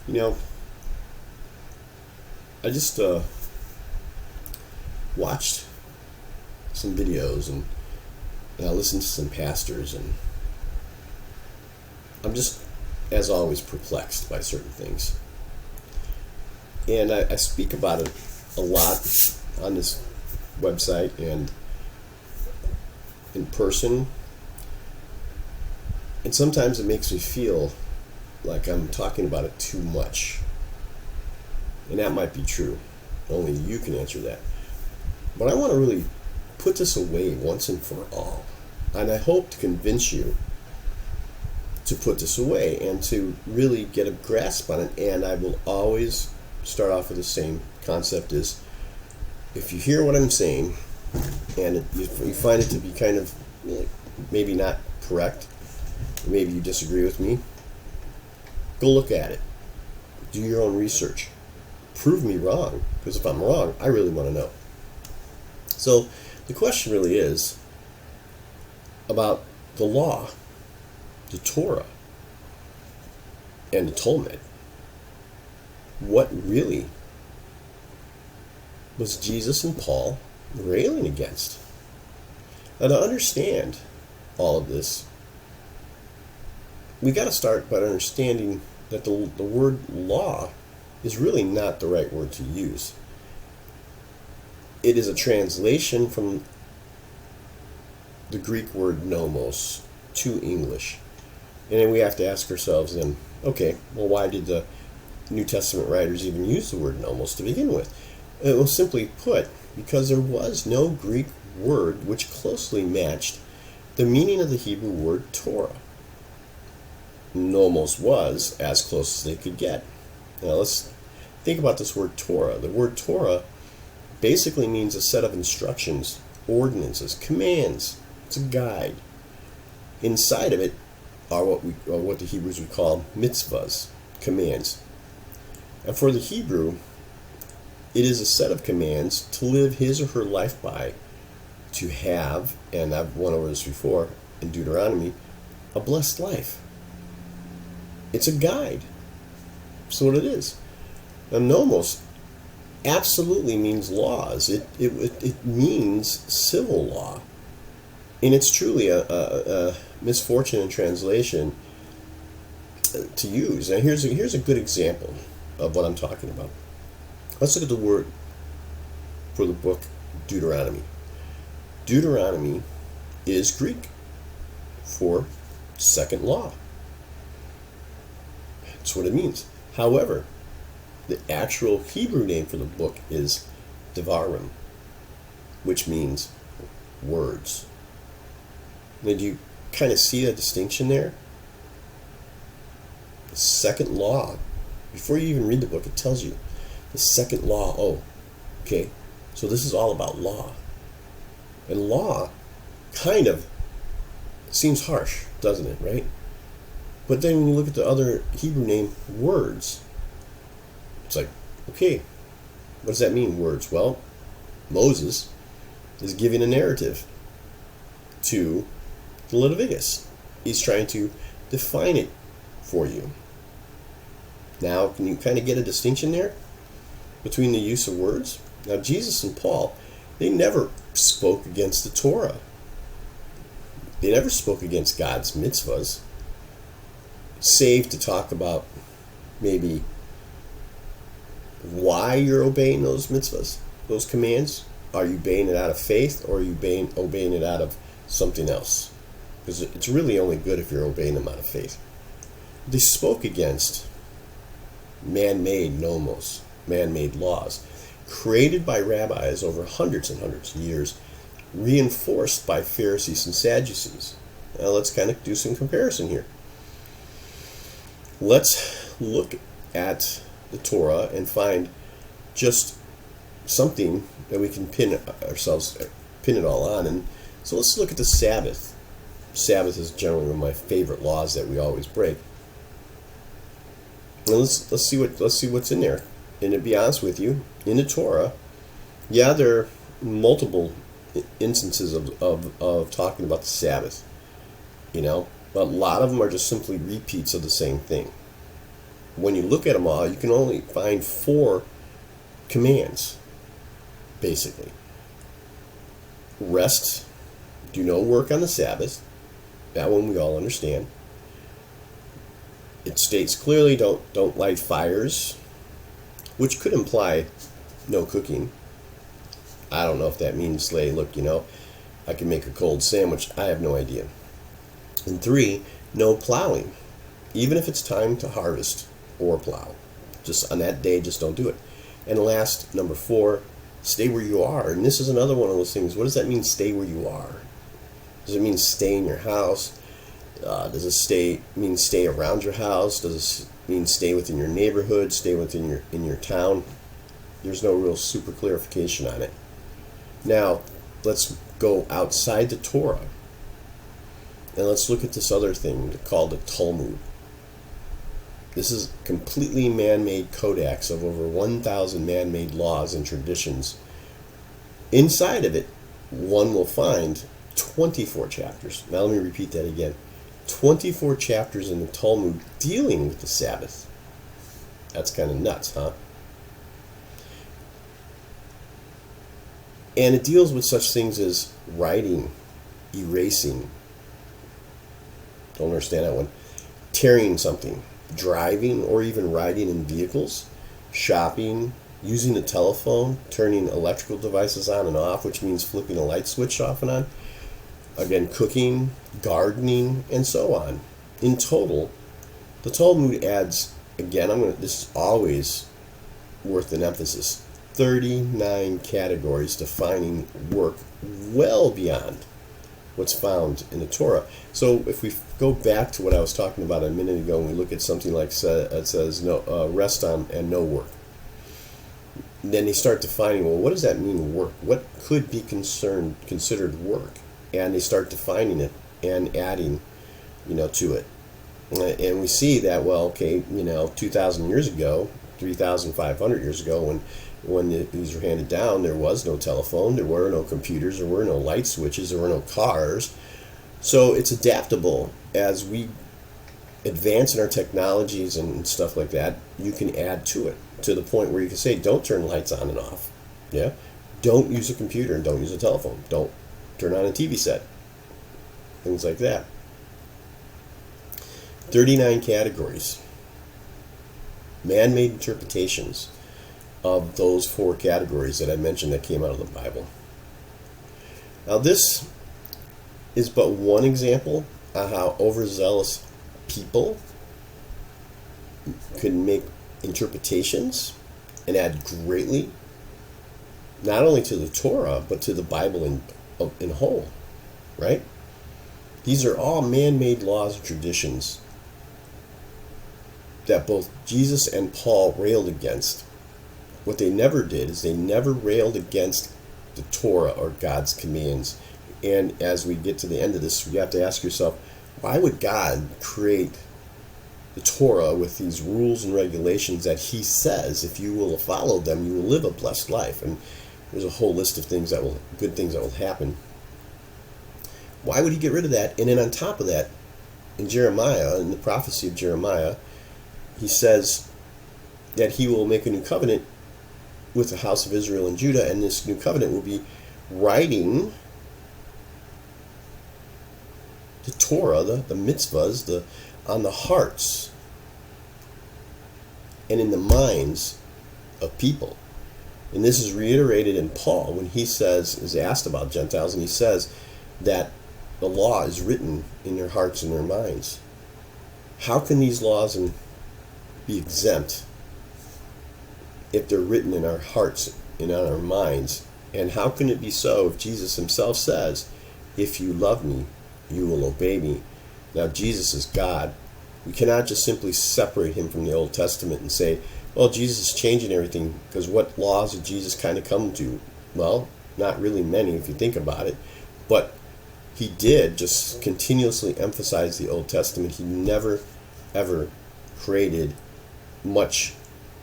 You know, I just watched some videos and I listened to some pastors, and I'm just, as always, perplexed by certain things. And I speak about it a lot on this website and in person. And sometimes it makes me feel like I'm talking about it too much. And that might be true. Only you can answer that. But I want to really put this away once and for all. And I hope to convince you to put this away and to really get a grasp on it. And I will always start off with the same concept: is if you hear what I'm saying and you find it to be kind of maybe not correct, maybe you disagree with me, go look at it. Do your own research. Prove me wrong, because if I'm wrong, I really want to know. So the question really is about the law, the Torah, and the Talmud. What really was Jesus and Paul railing against? Now, to understand all of this, we got to start by understanding that the word law is really not the right word to use. It is a translation from the Greek word nomos to English. And then we have to ask ourselves then, okay, well, why did the New Testament writers even use the word nomos to begin with? It was simply put, because there was no Greek word which closely matched the meaning of the Hebrew word Torah. Nomos was as close as they could get. Now let's think about this word Torah. The word Torah basically means a set of instructions, ordinances, commands. It's a guide. Inside of it are what the Hebrews would call mitzvahs, commands. And for the Hebrew, it is a set of commands to live his or her life by, to have, and I've went over this before in Deuteronomy, a blessed life. It's a guide. That's what it is. Now, nomos absolutely means laws. It means civil law. And it's truly a misfortune in translation to use. Now, here's a good example of what I'm talking about. Let's look at the word for the book Deuteronomy. Deuteronomy is Greek for second law. That's what it means. However, the actual Hebrew name for the book is Devarim, which means words. Now, do you kind of see that distinction there? The second law, before you even read the book, it tells you the second law. Oh, okay, so this is all about law. And law kind of seems harsh, doesn't it, right? But then when you look at the other Hebrew name, words, it's like, okay, what does that mean, words? Well, Moses is giving a narrative to the Leviticus. He's trying to define it for you. Now, can you kind of get a distinction there between the use of words? Now, Jesus and Paul, they never spoke against the Torah. They never spoke against God's mitzvahs, save to talk about maybe why you're obeying those mitzvahs, those commands. Are you obeying it out of faith, or are you obeying it out of something else? Because it's really only good if you're obeying them out of faith. They spoke against man-made nomos, man-made laws, created by rabbis over hundreds and hundreds of years, reinforced by Pharisees and Sadducees. Now let's kind of do some comparison here. Let's look at the Torah and find just something that we can pin it all on. And so let's look at the Sabbath. Sabbath is generally one of my favorite laws that we always break. And let's see what's in there. And to be honest with you, in the Torah, yeah, there are multiple instances of talking about the Sabbath, but a lot of them are just simply repeats of the same thing. when you look at them all, you can only find 4 commands, basically. Rest, do no work on the Sabbath. That one we all understand. It states clearly, don't light fires, which could imply no cooking. I don't know if that means, hey, look, I can make a cold sandwich. I have no idea. And 3, no plowing, even if it's time to harvest or plow. Just on that day, just don't do it. And last, number 4, stay where you are. And this is another one of those things. What does that mean, stay where you are? Does it mean stay in your house? Does it mean stay around your house? Does it mean stay within your neighborhood, stay within your town? There's no real super clarification on it. Now, let's go outside the Torah. And let's look at this other thing called the Talmud. This is completely man-made codex of over 1,000 man-made laws and traditions. Inside of it, one will find 24 chapters. Now let me repeat that again. 24 chapters in the Talmud dealing with the Sabbath. That's kind of nuts, huh? And it deals with such things as writing, erasing. Don't understand that one. Tearing something. Driving or even riding in vehicles. Shopping. Using the telephone. Turning electrical devices on and off, which means flipping a light switch off and on. Again, cooking, gardening, and so on. In total, the Talmud adds, again, this is always worth an emphasis, 39 categories defining work well beyond what's found in the Torah. So if we go back to what I was talking about a minute ago, and we look at something like it says no rest on and no work, then they start defining, well, what does that mean, work? What could be considered work? And they start defining it and adding, to it. And we see that, well, okay, 2,000 years ago, 3,500 years ago, when these were handed down, there was no telephone, there were no computers, there were no light switches, there were no cars. So it's adaptable. As we advance in our technologies and stuff like that, you can add to it, to the point where you can say, don't turn lights on and off. Yeah? Don't use a computer and don't use a telephone. Don't turn on a TV set. Things like that. 39 categories. Man-made interpretations of those 4 categories that I mentioned that came out of the Bible. Now this is but one example of how overzealous people can make interpretations and add greatly, not only to the Torah, but to the Bible in whole, right? These are all man-made laws and traditions that both Jesus and Paul railed against. What they never did is they never railed against the Torah or God's commands. And as we get to the end of this, you have to ask yourself, why would God create the Torah with these rules and regulations that he says, if you will follow them, you will live a blessed life? And there's a whole list of good things that will happen. Why would he get rid of that? And then on top of that, in Jeremiah, in the prophecy of Jeremiah, he says that he will make a new covenant with the house of Israel and Judah, and this new covenant will be writing the Torah, the mitzvahs, on the hearts and in the minds of people. And this is reiterated in Paul when he is asked about Gentiles, and he says that the law is written in their hearts and their minds. How can these laws be exempt if they're written in our hearts and on our minds? And how can it be so if Jesus himself says, if you love me, you will obey me? Now, Jesus is God. We cannot just simply separate him from the Old Testament and say, well, Jesus is changing everything, because what laws did Jesus kind of come to? Well, not really many if you think about it, but he did just continuously emphasize the Old Testament. He never, ever created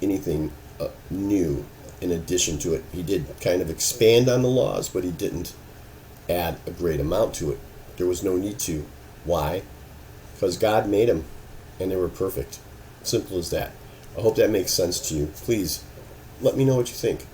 anything new in addition to it. He did kind of expand on the laws, but he didn't add a great amount to it. There was no need to. Why? Because God made them, and they were perfect. Simple as that. I hope that makes sense to you. Please, let me know what you think.